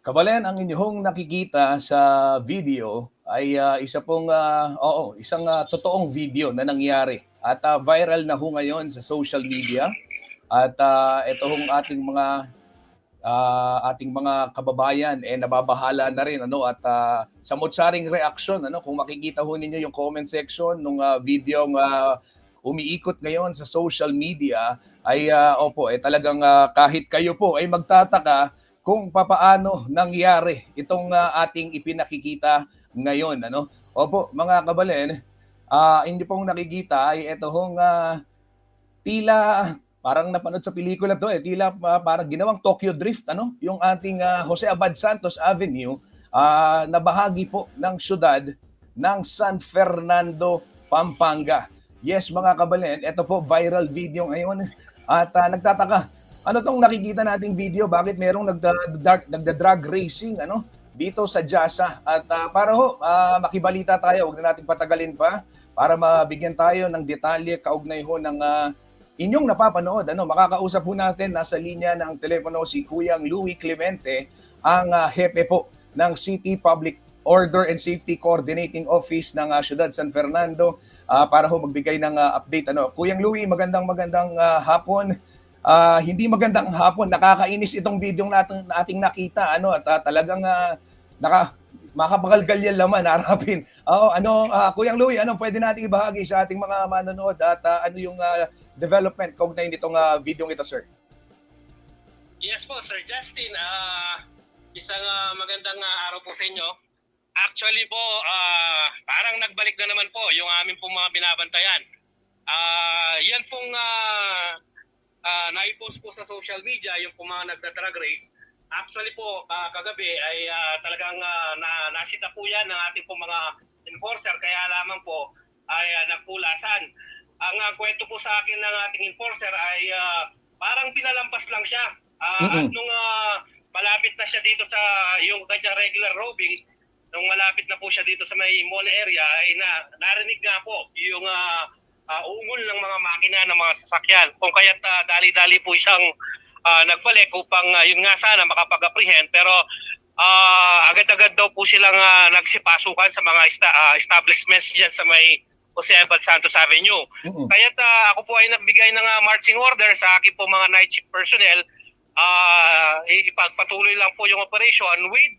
Kabalen, ang inyong nakikita sa video ay isang totoong video na nangyari at viral na ho ngayon sa social media at ito hong ating mga kababayan nababahala na rin at sa mutsaring reaksyon kung makikita ho ninyo yung comment section ng video umiikot ngayon sa social media ay talagang kahit kayo po ay magtataka kung papaano nangyari itong ating ipinakikita ngayon. Opo, mga kabalen, hindi pong nakikita ay ito hong tila parang napanood sa pelikula to tila parang ginawang Tokyo Drift, yung ating Jose Abad Santos Avenue na bahagi po ng syudad ng San Fernando, Pampanga. Yes, mga kabalen, ito po viral video ngayon at nagtataka. Ano tong nakikita nating video? Bakit merong nagda-drag racing dito sa Jasa? At para makibalita tayo, huwag na nating patagalin pa para mabigyan tayo ng detalye kaugnay ho ng inyong napapanood. Makakausap po natin, nasa linya ng telepono si Kuyang Louie Clemente, ang hepe po ng City Public Order and Safety Coordinating Office ng Ciudad San Fernando para magbigay ng update. Kuyang Louie, magandang hapon. Hindi magandang hapon, nakakainis itong video ating nakita at talagang makapagalgal yan laman harapin. Kuyang Louie, pwede nating ibahagi sa ating mga manonood at ano yung development kaugnay nitong video ito, sir? Yes po, Sir Justin. Isang magandang araw po sa inyo. Actually po, parang nagbalik na naman po yung aming pong mga binabantayan. Yan pong naipost po sa social media, yung pong mga nagda-drag race. Actually po, kagabi ay talagang nasita po yan ng ating pong mga enforcer, kaya lamang po ay nagpulasan. Ang kwento po sa akin ng ating enforcer ay parang pinalampas lang siya. At nung malapit na siya dito sa yung kanya regular roving, nung malapit na po siya dito sa may mall area, ay narinig nga po yung ungol ng mga makina ng mga sasakyan. Kung kaya't dali-dali po siyang nagbalik upang yun nga sana makapag-apprehend, pero agad-agad daw po silang nagsipasukan sa mga establishments diyan sa may Jose Abad Santos Avenue. Kaya't ako po ay nagbigay ng marching order sa aking po mga night shift personnel. Ipagpatuloy lang po yung operation with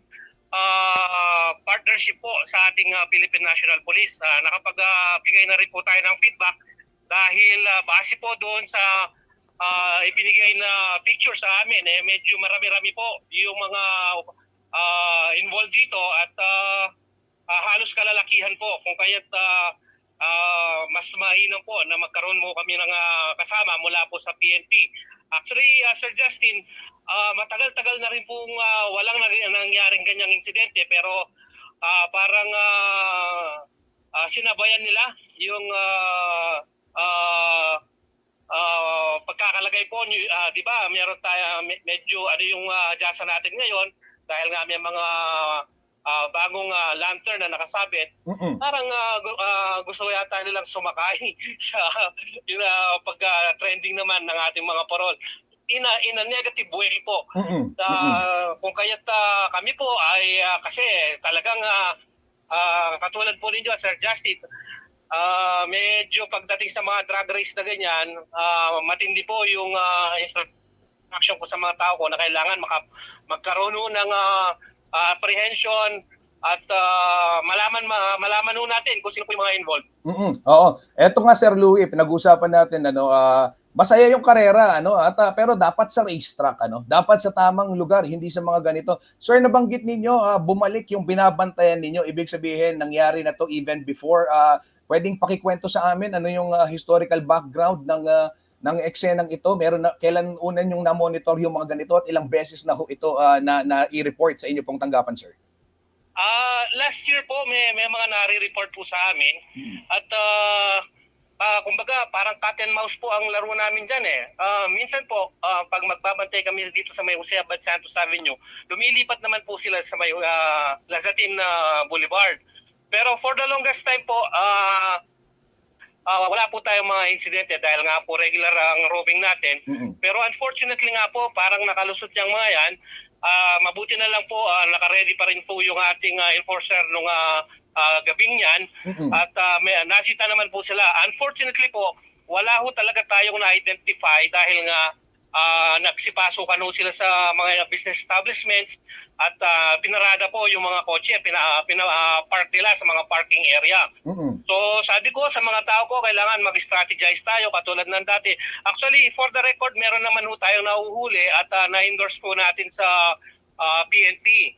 partnership po sa ating Philippine National Police. Nakapagbigay na rin po tayo ng feedback dahil base po doon sa ibinigay na picture sa amin, medyo marami-rami po yung mga involved dito at halos kalalakihan po, kung kaya't mas mainam po na magkaroon mo kami ng kasama mula po sa PNP. Actually, Sir Justin, matagal-tagal na rin pong walang nangyaring ganyang insidente, pero parang sinabayan nila yung pagkakalagay po, di ba, meron tayo medyo yung Jasa natin ngayon dahil nga may mga bagong lantern na nakasabit. Parang gusto yata nilang sumakay sa pag-trending naman ng ating mga parol. In a negative way po. Kung kaya't kami po ay kasi talagang katulad po ninyo, Sir Justin, medyo pagdating sa mga drag race na ganyan, matindi po yung instruction ko sa mga tao ko na kailangan magkaroon ng apprehension at malaman ho natin kung sino po yung mga involved. Oo. Eto nga Sir Louie, pinag-usapan natin masaya yung karera pero dapat sa racetrack dapat sa tamang lugar, hindi sa mga ganito. Sir, nabanggit ninyo bumalik yung binabantayan ninyo, ibig sabihin nangyari na to even before. Pwedeng pakikwento sa amin ano yung historical background ng eksenang ito? Kailan unan yung na-monitor yung mga ganito at ilang beses na ho ito na i-report sa inyo pong tanggapan, sir? Last year po may mga nare-report po sa amin at kumbaga parang cat and mouse po ang laro namin diyan eh. Minsan po pag magbabantay kami dito sa may Jose Abad Santos Avenue, lumilipat naman po sila sa may Lazatin Boulevard. Pero for the longest time po wala po tayong mga insidente dahil nga po regular ang roving natin. Pero unfortunately nga po parang nakalusot yung mga yan. Mabuti na lang po naka-ready pa rin po yung ating enforcer nung gabing yan at nasita naman po sila. Unfortunately po, wala ho talaga tayong na-identify dahil nga nagsipasukan ho sila sa mga business establishments at pinarada po yung mga kotse, pina-park nila sa mga parking area. So sabi ko sa mga tao ko, kailangan mag-strategize tayo katulad ng dati. Actually, for the record, meron naman ho tayong nahuhuli at na-endorse po natin sa PNP.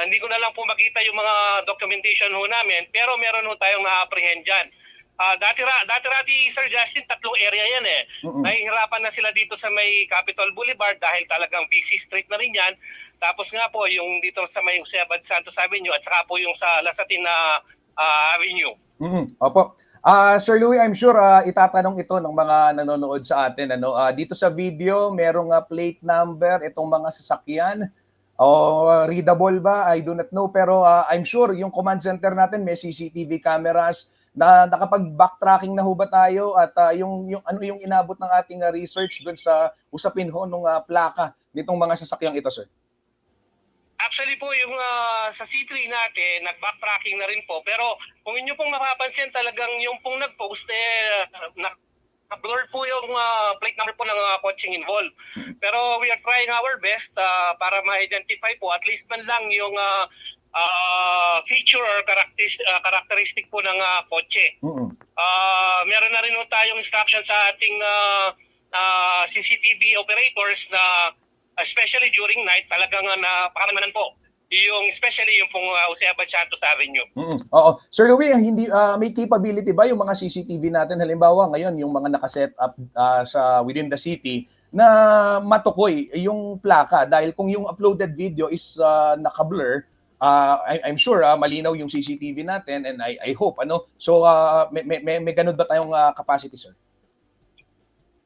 Hindi ko na lang po makita yung mga documentation ho namin, pero meron ho tayong na-apprehend dyan. Dati Sir Justin, 3 area yan eh. Nahihirapan na sila dito sa may Capitol Boulevard dahil talagang busy street na rin yan. Tapos nga po yung dito sa may Jose Abad Santos Avenue at saka po yung sa Lazatin Avenue. Opo. Sir Louie, I'm sure itatanong ito ng mga nanonood sa atin. Dito sa video, merong plate number itong mga sasakyan. Readable ba? I do not know. Pero I'm sure yung command center natin may CCTV cameras na nakapag-backtracking na ho ba tayo at yung inabot ng ating research doon sa usapin ho nung plaka nitong mga sasakyang ito, sir? Actually po, yung sa C3 natin, nag-backtracking na rin po. Pero kung inyo pong mapapansin, talagang yung pong nag-post, blur po yung plate number po ng coaching involved. Pero we are trying our best para ma-identify po at least man lang yung feature or characteristic po ng kotse. Meron na rin po tayong instruction sa ating CCTV operators na especially during night talagang napakamanan po. Especially yung pong Jose Abad Santos Avenue. Oo. Sir Louie, may capability ba yung mga CCTV natin halimbawa ngayon yung mga naka-set up sa within the city na matukoy yung plaka dahil kung yung uploaded video is naka-blur, I'm sure malinaw yung CCTV natin and I hope so may ganun ba tayong capacity, sir?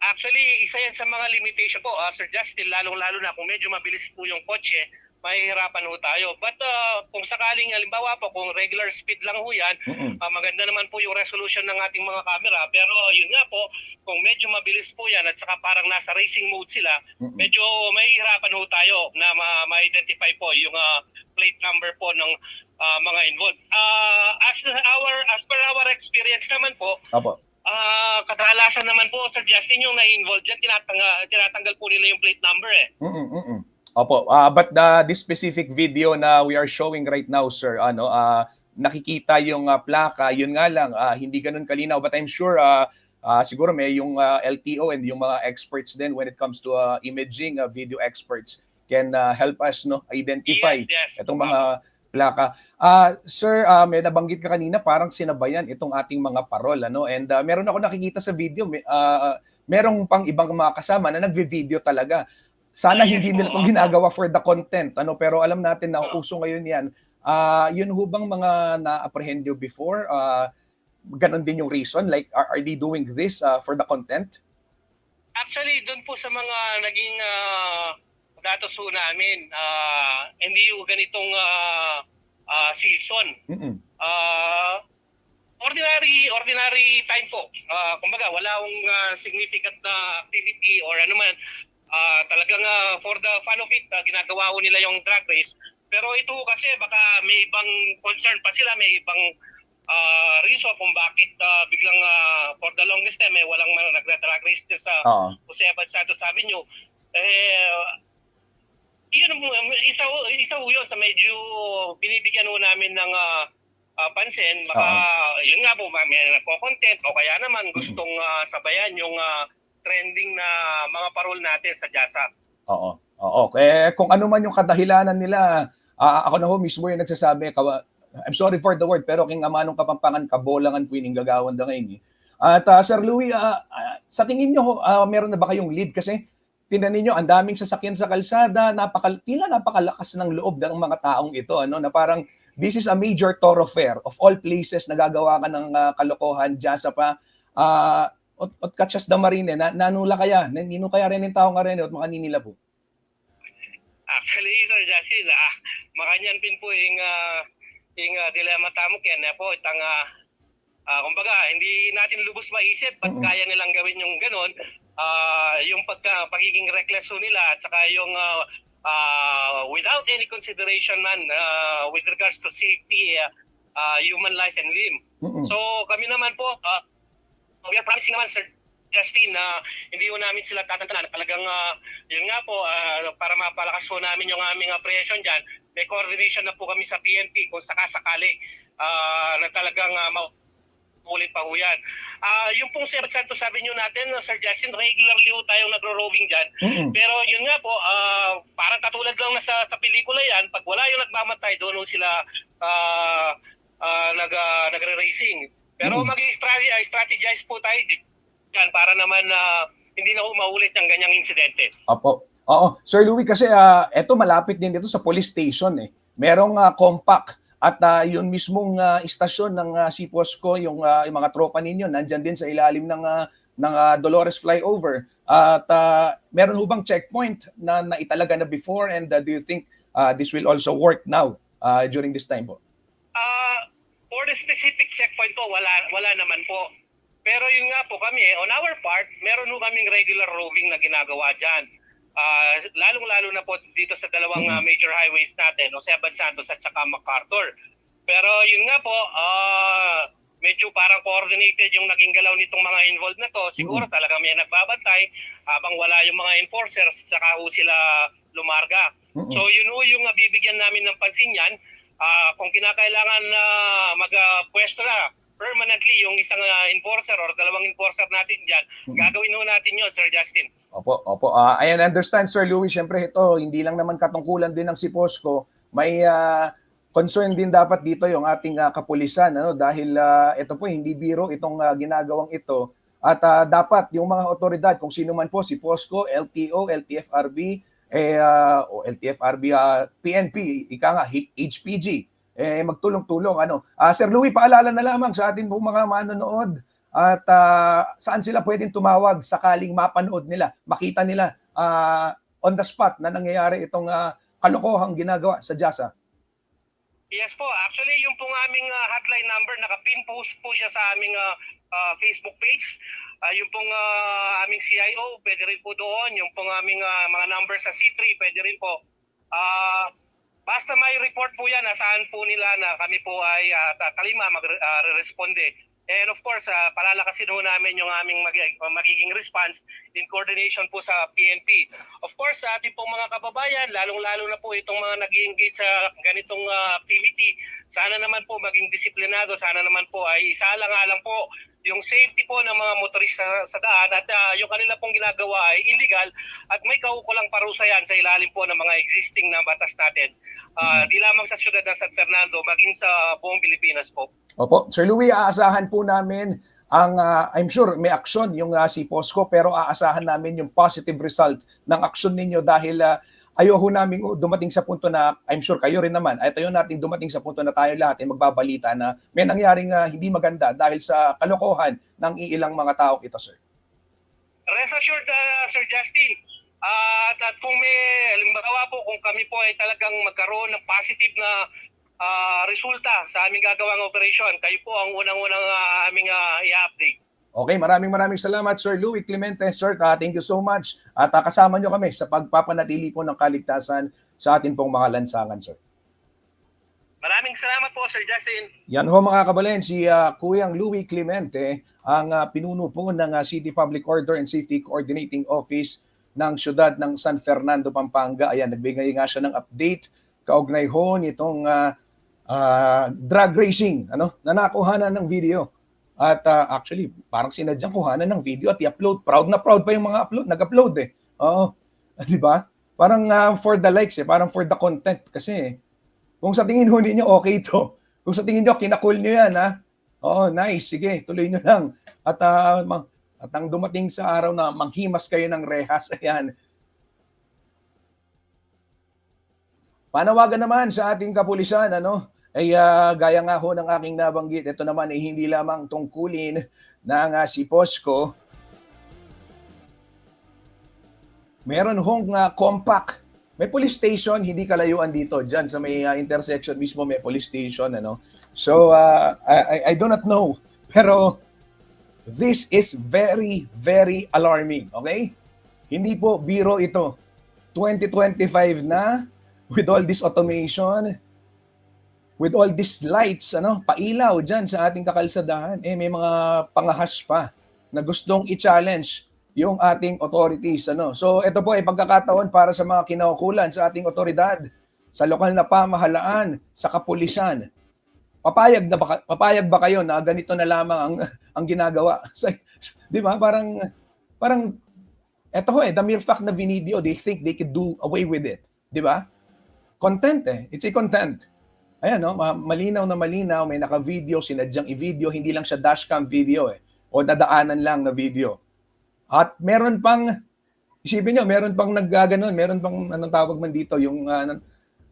Actually, isa yan sa mga limitation po, Sir Justin, lalong-lalo na kung medyo mabilis po yung kotse, mahihirapan ho tayo. But kung sakaling, halimbawa po, kung regular speed lang ho yan, maganda naman po yung resolution ng ating mga camera. Pero yun nga po, kung medyo mabilis po yan at saka parang nasa racing mode sila, medyo mahihirapan ho tayo na ma-identify po yung plate number po ng mga involved. As per our experience naman po, kadalasan naman po, Sir Justin, yung na-involved dyan, tinatanggal po nila yung plate number eh. Opo, but this specific video na we are showing right now, sir, nakikita yung plaka, yun nga lang, hindi ganun kalinaw, but I'm sure siguro may yung LTO and yung mga experts din when it comes to imaging, video experts can help us identify itong mga plaka. Sir, may nabanggit ka kanina parang sinabayan itong ating mga parol and meron ako nakikita sa video, merong pang ibang mga kasama na nagvi-video talaga. Sana hindi nila itong ginagawa for the content pero alam natin na uso ngayon yan. Yun ho bang mga na-apprehend you before? Ganon din yung reason? Like, are they doing this for the content? Actually, doon po sa mga naging datos ho namin, hindi yung ganitong season. Ordinary time po. Kumbaga, wala akong significant na activity or ano man. Talagang for the fun of it, ginagawa ko nila yung drag race. Pero ito kasi baka may ibang concern pa sila, may ibang reason kung bakit biglang for the longest time walang nagda-drag race sa Jose Abad Santos Avenue. Yun, isa ho yun sa medyo binibigyan ho namin ng pansin. Baka, yun nga po, may nagko-content o kaya naman gustong sabayan yung trending na mga parol natin sa JASA. Oo. Oo. Kung ano man yung kadahilanan nila, ako na ho mismo yung nagsasabi, I'm sorry for the word, pero king amanong Kapampangan, kabolangan po yung gagawan da ngayon. At Sir Louie, sa tingin nyo, meron na ba kayong lead? Kasi tingnan niyo ang daming sasakyan sa kalsada, tila napakalakas ng loob ng mga taong ito, ano, na parang this is a major thoroughfare of all places, nagagawa ka ng kalokohan, JASA pa. Ot katsas da marine, nanula kaya, nino kaya rin yung tao nga rin, at makaninila po. Actually, Sir Justin, makanyan pin po yung dilema tamo kaya na po itang kumbaga hindi natin lubos maisip ba't kaya nilang gawin yung ganon, yung pagiging reckless nila at saka yung without any consideration man with regards to safety, human life and limb. So kami naman po, we are promising naman, Sir Justin, na hindi ho namin sila tatantanan. Talagang yun nga po, para mapalakas po namin yung aming operation dyan, may coordination na po kami sa PNP kung sakasakali na talagang ulit pa ho yan. Yung pong Sir Santos Avenue natin, Sir Justin, regularly ho tayong nagro-roving dyan. Pero yun nga po, parang katulad lang na sa pelikula yan, pag wala yung nagmamatay, doon ho sila nagre-racing. Pero mag-strategize po tayo dyan para naman hindi na maulit ang ganyang insidente. Opo. Oo. Sir Louie, kasi eto malapit din dito sa police station eh. Merong compact at yun mismong istasyon ng Sipwasco, yung mga tropa ninyo, nandyan din sa ilalim ng Dolores flyover. At meron hubang checkpoint na italaga na before, and do you think this will also work now during this time po? For the specific checkpoint po, wala naman po. Pero yun nga po kami, on our part, meron ho kaming regular roving na ginagawa dyan. Lalong-lalo na po dito sa dalawang major highways natin, Esteban Santos at saka MacArthur. Pero yun nga po, medyo parang coordinated yung naging galaw nitong mga involved na to. Siguro talagang may nagbabantay habang wala yung mga enforcers, saka ho sila lumarga. So yun ho yung bibigyan namin ng pansin yan. Kung kinakailangan na magpwesto na permanently yung isang enforcer or dalawang enforcer natin dyan, gagawin ho natin yun, Sir Justin. Opo. I understand, Sir Louie. Siyempre ito, hindi lang naman katungkulan din ng Sipwasco. May concern din dapat dito yung ating kapulisan, ano, dahil ito po hindi biro itong ginagawang ito. At dapat yung mga otoridad, kung sino man po, Sipwasco, LTO, LTFRB, PNP, HPG, magtulong-tulong. Sir Louie, paalala na lamang sa atin pong mga manonood at saan sila pwedeng tumawag sakaling mapanood nila, makita nila on the spot na nangyayari itong kalokohang ginagawa sa JASA. Yes po, actually yung pong aming hotline number, naka-pin post po siya sa aming Facebook page. Yung pong aming CIO, pwede rin po doon. Yung pong aming mga number sa C3, pwede rin po. Basta may report po yan, saan po nila na kami po ay talima mag-responde. And of course, palalakasin ho namin yung aming magiging response in coordination po sa PNP. Of course, sa ating pong mga kababayan, lalong-lalo na po itong mga nag-engage sa ganitong activity, sana naman po maging disiplinado, sana naman po ay isaalang-alang po yung safety po ng mga motorista sa daan at yung kanila pong ginagawa ay illegal at may kaukulang parusa yan sa ilalim po ng mga existing na batas natin. Di lamang sa siyudad ng San Fernando, maging sa buong Pilipinas po. Opo. Sir Louie, aasahan po namin ang, I'm sure may aksyon yung Sipwasco, pero aasahan namin yung positive result ng aksyon ninyo dahil ayoko namin dumating sa punto na, I'm sure kayo rin naman, ay tayo natin dumating sa punto na tayo lahat ay magbabalita na may nangyaring hindi maganda dahil sa kalokohan ng iilang mga tao ito, sir. Rest assured, Sir Justin, at kung may halimbawa po, kung kami po ay talagang magkaroon ng positive na resulta sa aming gagawang operation, kayo po ang unang-unang aming i-update. Okay, maraming salamat, Sir Louie Clemente. Sir, thank you so much. At kasama nyo kami sa pagpapanatili po ng kaligtasan sa atin pong mga lansangan, sir. Maraming salamat po, Sir Justin. Yan ho mga kabalen, si Kuyang Louie Clemente, ang pinuno po ng City Public Order and Safety Coordinating Office ng siyudad ng San Fernando, Pampanga. Ayan, nagbigay nga siya ng update kaugnay ho nitong drag racing, na nakuhanan ng video. At actually, parang sinadyang kuhanan ng video at i-upload. Proud na proud pa yung mga nag-upload eh. Oo, di ba? Parang for the likes parang for the content. Kasi kung sa tingin ho ninyo okay ito, kung sa tingin nyo kinakul nyo yan oo, nice, sige, tuloy nyo lang. At ang dumating sa araw na manghimas kayo ng rehas, ayan. Panawagan naman sa ating kapulisan, ay gaya nga ho ng aking nabanggit, ito naman ay hindi lamang tungkulin ng si POSCO. Meron hong compact. May police station, hindi kalayuan dito. Diyan sa may intersection mismo may police station. So, I do not know. Pero this is very, very alarming. Okay? Hindi po biro ito. 2025 na, with all this automation, with all these lights, pailaw dyan sa ating kakalsadahan, may mga pangahas pa na gustong i-challenge yung ating authorities. So ito po ay pagkakataon para sa mga kinaukulan sa ating otoridad, sa lokal na pamahalaan, sa kapulisan. Papayag ba kayo na ganito na lamang ang ginagawa? Di ba? Parang eto the mere fact na video, they think they could do away with it. Di ba? Content It's a content. Ayan, malinaw na malinaw, may naka-video, sinadyang i-video, hindi lang siya dashcam video o nadaanan lang na video. At meron pang, isipin nyo, meron pang naggaganon, meron pang, anong tawag man dito, yung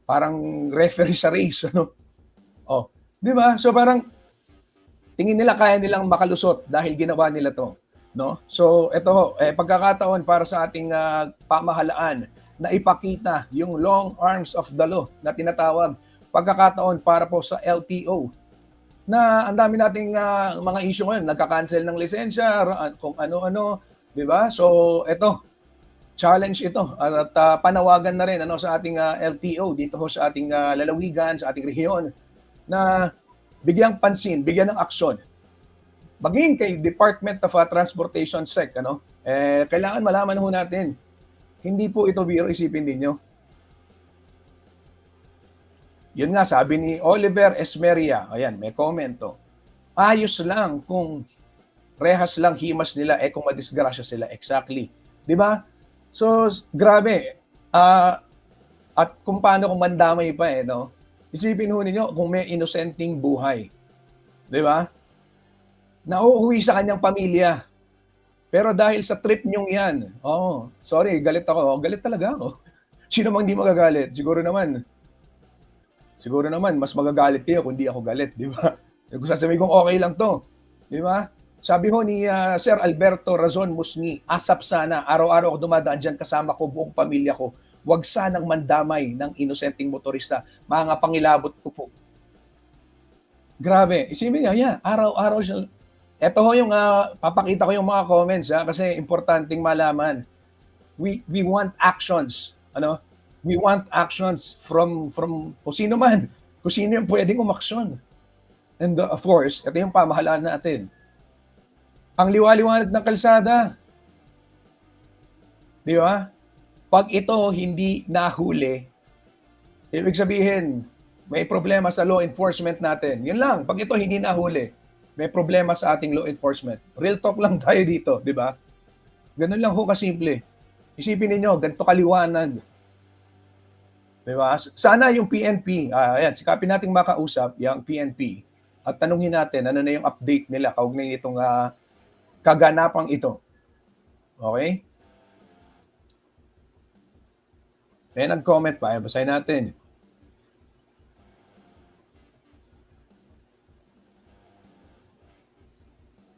parang referee sa race, di ba? So parang, tingin nila kaya nilang makalusot dahil ginawa nila to, So ito, pagkakataon para sa ating pamahalaan na ipakita yung long arms of the law na tinatawag, pagkakataon para po sa LTO na ang dami nating mga issue ngayon, nagka-cancel ng lisensya, kung ano-ano, di ba? So ito, challenge ito at panawagan na rin sa ating LTO dito ho sa ating lalawigan, sa ating rehiyon na bigyang pansin, bigyan ng aksyon. Maging kay Department of Transportation SEC, kailangan malaman ho natin, hindi po ito biro, isipin ninyo. Yun nga, sabi ni Oliver Esmeria, ayan, may komento. Ayos lang kung rehas lang himas nila, kung madisgrasya sila. Exactly. Di ba? So, grabe. At kung paano kung mandamay pa Isipin ho ninyo kung may inosenteng buhay. Di ba? Nauuwi sa kanyang pamilya. Pero dahil sa trip nyong yan, sorry, galit ako. Galit talaga ako. Sino mang di magagalit? Siguro naman, mas magagalit kayo kung di ako galit, di ba? Kung sasabihin kong okay lang to, di ba? Sabi ho ni Sir Alberto Razon Musni, asap sana, araw-araw ako dumadaan dyan, kasama ko, buong pamilya ko. Huwag sanang mandamay ng inosenteng motorista. Mga pangilabot ko po. Grabe, isipin niya, araw-araw siya. Ito ho yung, papakita ko yung mga comments, kasi importanteng malaman. We want actions, We want actions from kung sino man. Kung sino yung pwedeng umaksyon. And of course, ito yung pamahalaan natin. Ang liwaliwanag ng kalsada. Di ba? Pag ito hindi nahuli, ibig sabihin, may problema sa law enforcement natin. Yun lang, pag ito hindi nahuli, may problema sa ating law enforcement. Real talk lang tayo dito, di ba? Ganun lang ho kasimple. Isipin niyo, ganito kaliwanag. Diba? Sana yung PNP, ayan, sikapin nating makausap yung PNP at tanungin natin ano na yung update nila kaugnay nitong kaganapang ito. Okay? May nag-comment pa, basahin natin.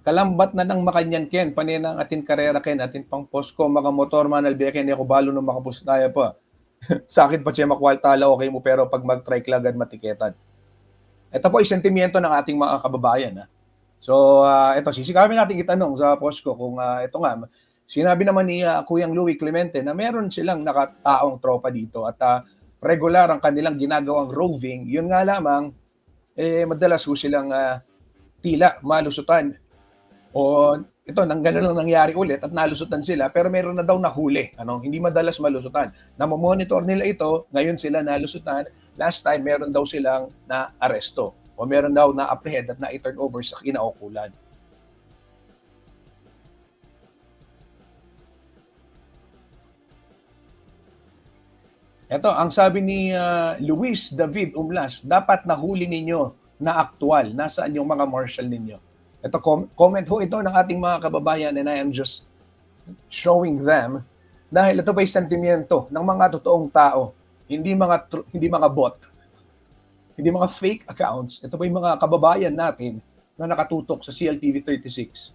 Kalambat na ng Makanyan Ken, paninang atin karera Ken, atin pang POSCO, mga motor man albiyaken, ako balo nung makapustaya pa. Sa akin pa siya makwaltala, okay mo, pero pag mag-trike lagad matiketan. Ito po ay sentimiento ng ating mga kababayan. So, ito, sisikapin natin itanong sa POSCO kung ito nga, sinabi naman ni Kuyang Louie Clemente na meron silang nakataong tropa dito at regular ang kanilang ginagawang roving. Yun nga lamang, madalas ho silang tila malusutan o ito nang gano'n lang nangyari ulit at nalusutan sila pero meron na daw nahuli, ano, hindi madalas malusutan. Namo-monitor nila ito, ngayon sila nalusutan, last time meron daw silang naaresto o meron daw na-apprehend at na-turn over sa kinaukulan. Ito, ang sabi ni Luis David Umlas, dapat nahuli ninyo na aktual. Nasaan yung mga marshal ninyo? Ito, comment ho ito ng ating mga kababayan and I am just showing them dahil ito ba'y sentimiento ng mga totoong tao, hindi mga bot, hindi mga fake accounts. Ito ba'y mga kababayan natin na nakatutok sa CLTV 36.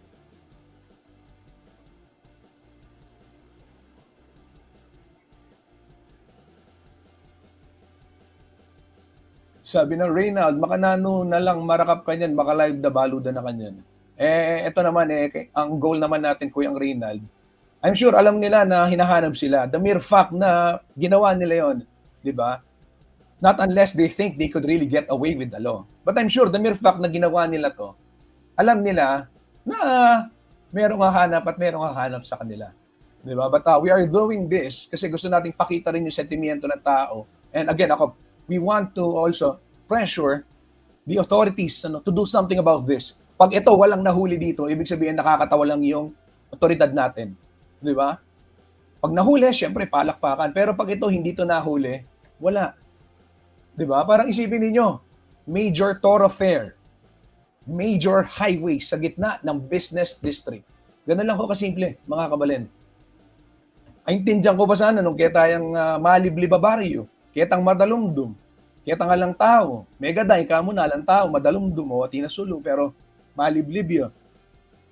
Sabi ng Reynald, makanano na lang marakap kanyan, maka-live na baluda na kanyan. Ito naman ang goal naman natin, Kuyang Reynald, I'm sure alam nila na hinahanap sila. The mere fact na ginawa nila yon, di ba? Not unless they think they could really get away with the law. But I'm sure the mere fact na ginawa nila to, alam nila na merong hahanap at merong hahanap sa kanila. Di ba? But we are doing this kasi gusto nating pakita rin yung sentimiento ng tao. And again, we want to also pressure the authorities to do something about this. Pag ito walang nahuli dito, ibig sabihin nakakatawa lang yung otoridad natin. Di ba? Pag nahuli, syempre palakpakan. Pero pag ito hindi to nahuli, wala. Di ba? Parang isipin ninyo, major thoroughfare, major highway sa gitna ng business district. Ganun lang ko kasimple, mga kabalen. Aintindihan ko pa sana nung kaya tayong Malibli Babaryo, ketang madalumdum, ketang alang tao, megaday ka mo na alang tao, madalumdum o tinasulo, pero maliblibyo.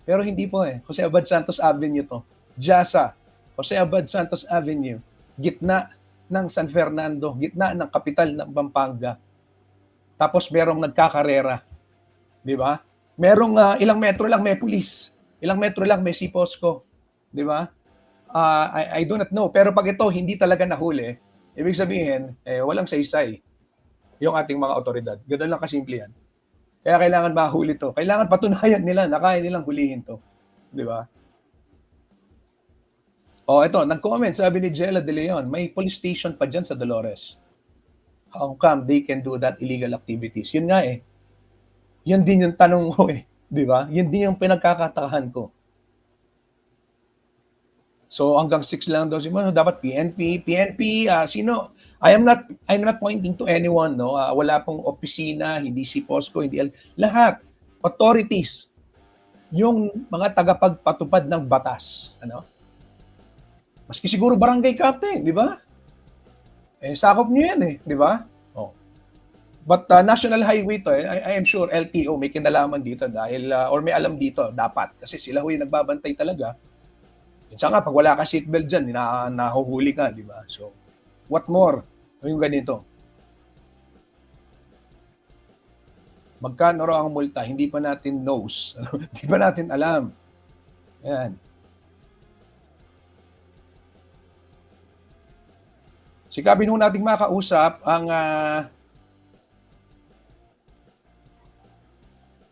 Pero hindi po Jose Abad Santos Avenue to. Jasa, Jose Abad Santos Avenue, gitna ng San Fernando, gitna ng kapital ng Pampanga. Tapos merong nagkakarera. Di ba? Merong ilang metro lang may pulis. Ilang metro lang may siposco. Di ba? I do not know. Pero pag ito hindi talaga nahuli, ibig sabihin, walang saysay yung ating mga otoridad. Ganun lang kasimple yan. Kaya kailangan mahuli to. Kailangan patunayan nila na kaya nilang hulihin to. Di ba? Ito, nag-comment, sabi ni Jella De Leon, may police station pa dyan sa Dolores. How come they can do that illegal activities? Yun nga Yan din yung tanong ko Di ba? Yun din yung pinagkakatakahan ko. So hanggang 6 lang daw dapat PNP, sino? I'm not pointing to anyone, no. Wala pong opisina, hindi si POSCO, hindi lahat authorities, yung mga tagapagpatupad ng batas, ano? Maski siguro barangay captain, di ba? Sakop niyo yan di ba? But national highway to I am sure LTO may kinalaman dito dahil or may alam dito dapat kasi sila yung nagbabantay talaga. Minsan nga, pag wala ka seatbelt dyan, nahuhuli ka, di ba? So, what more? Yung ganito. Magkano raw ang multa? Hindi pa natin knows. Hindi pa natin alam. Yan. Sikapin nung nating makausap ang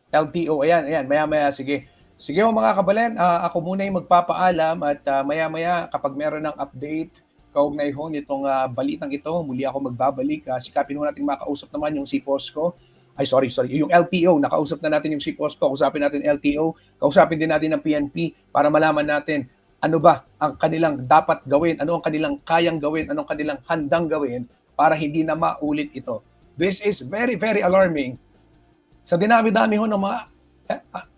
LTO. Ayan, maya-maya, sige. Sige mga kabalen, ako muna yung magpapaalam at maya-maya kapag meron ng update, kaugnay ho nitong balitang ito, muli ako magbabalik. Sikapin ho natin makausap naman yung si POSCO. Yung LTO, nakausap na natin yung si POSCO, kausapin natin LTO, kausapin din natin ng PNP para malaman natin ano ba ang kanilang dapat gawin, ano ang kanilang kayang gawin, anong kanilang handang gawin para hindi na maulit ito. This is very, very alarming. Sa dinami-dami ho ng mga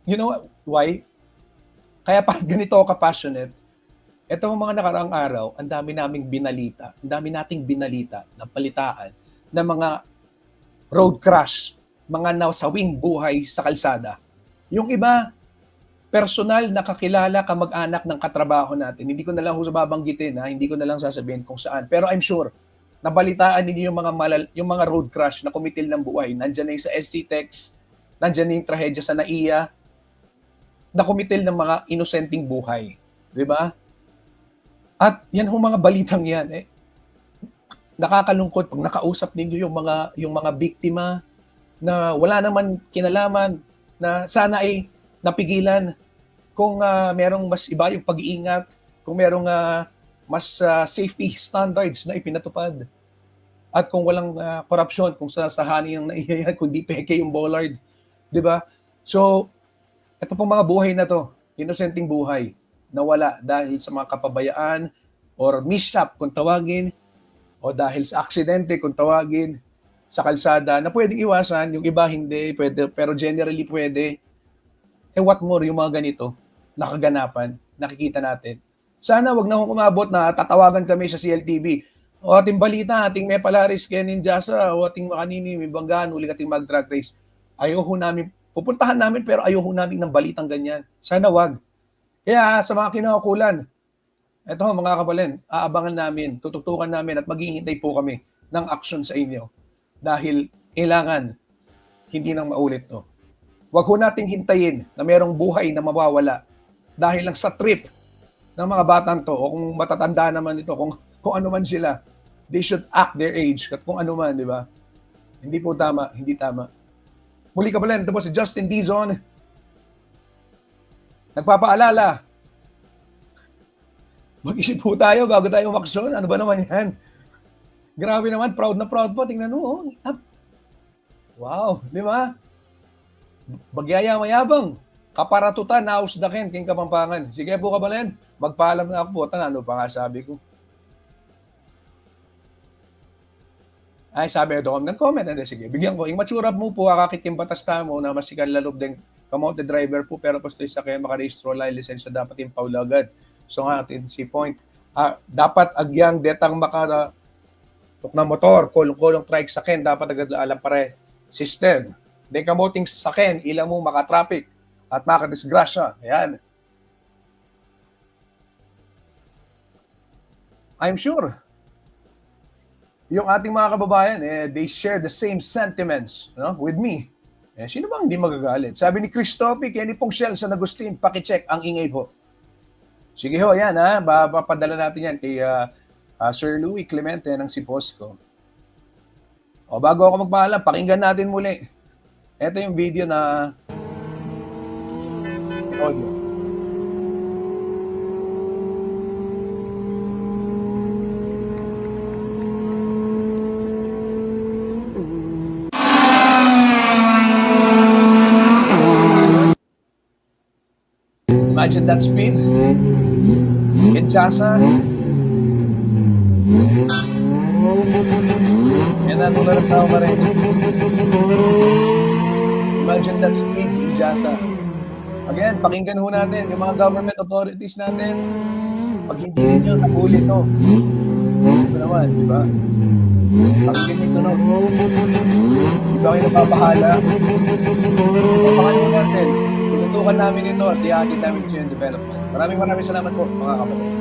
you know why? Kaya pa ganito ako ka-passionate. Ito mga nakaraang araw, ang dami nating binalita na balitaan ng mga road crash, mga nasawing buhay sa kalsada. Yung iba, personal na kakilala, kamag-anak ng katrabaho natin. Hindi ko na lang babanggitin, hindi ko na lang sasabihin kung saan. Pero I'm sure, nabalitaan ninyo yung mga road crash na kumitil ng buhay. Nandiyan na yung sa SC Tex, nandiyan na yung trahedya sa NAIA, na kumitil ng mga inosenteng buhay. Di ba? At yan mga balitang yan. Nakakalungkot pag nakausap ninyo yung mga biktima na wala naman kinalaman na sana ay napigilan kung merong mas iba yung pag-iingat, kung merong mas safety standards na ipinatupad. At kung walang korupsyon, kung sasahanin yung naiyayan, kundi peke yung bollard. Di ba? So, ito pong mga buhay na to, inosenteng buhay, nawala dahil sa mga kapabayaan or mishap kung tawagin, o dahil sa aksidente kung tawagin, sa kalsada na pwedeng iwasan, yung iba hindi, pwede, pero generally pwede. What more yung mga ganito, nakaganapan, nakikita natin. Sana wag na akong umabot na tatawagan kami sa CLTV. O ating balita, ating may Palaris, Kenin Jasa, o ating makanini, may banggaan, uli ating mag-drag race. Ayoko namin, pupuntahan namin pero ayoko namin ng balitang ganyan. Sana wag. Kaya sa mga kinakakulan, eto mga kapalin, aabangan namin, tututukan namin at maghihintay po kami ng action sa inyo. Dahil kailangan hindi nang maulit to. Wag ho nating hintayin na merong buhay na mawawala dahil lang sa trip ng mga batang to o kung matatanda naman ito, kung ano man sila, they should act their age at kung ano man, di ba? Hindi po tama, hindi tama. Muli ka pala, ito po si Justin Dizon. Nagpapaalala, mag-isip po tayo bago tayo umaksyon. Ano ba naman yan? Grabe naman, proud na proud po. Tingnan mo, wow, di ba? Bagyaya mayabang. Kaparatutan, nausdakin, king Kapampangan. Sige po kabalen, magpaalam na ako po. Ano pa nga sabi ko? Ay, sabi ito, nag-comment. Sige, bigyan ko. Immature mo po, akakitim batas tamo na masikan lalob din kamote driver po, pero posto sa kaya makarehistro lang, lisensya dapat yung paulagad. So nga, si point. Dapat agyang detang maka na motor, kulong-kulong trike sa ken, dapat agad alam pare system. Then kamoting sa ken, ilang mo maka-traffic at makadisgrasya. Ayan. I'm sure yung ating mga kababayan, they share the same sentiments, no, with me. Sino bang hindi magagalit? Sabi ni Christophe, Kenny pong Shell sa Agustin, pakicheck ang ingay po. Sige ho, yan ha. Papadala natin yan kay Sir Louis Clemente ng Siposco. O bago ako magpaalam, pakinggan natin muli. Ito yung video na audio. Imagine that speed. Kinshasa. Yan na, tulad ng tao pa rin. Imagine that speed, Kinshasa. Again, pakinggan ho natin yung mga government authorities natin. Pag hindi ninyo nakulit, no? Ito naman, di ba? Pakinggan nyo, no? Di ba kayo napapahala? Pakinggan natin. Tutukan namin ito at ihatid namin sa yung development. Maraming salamat po, mga kapatid.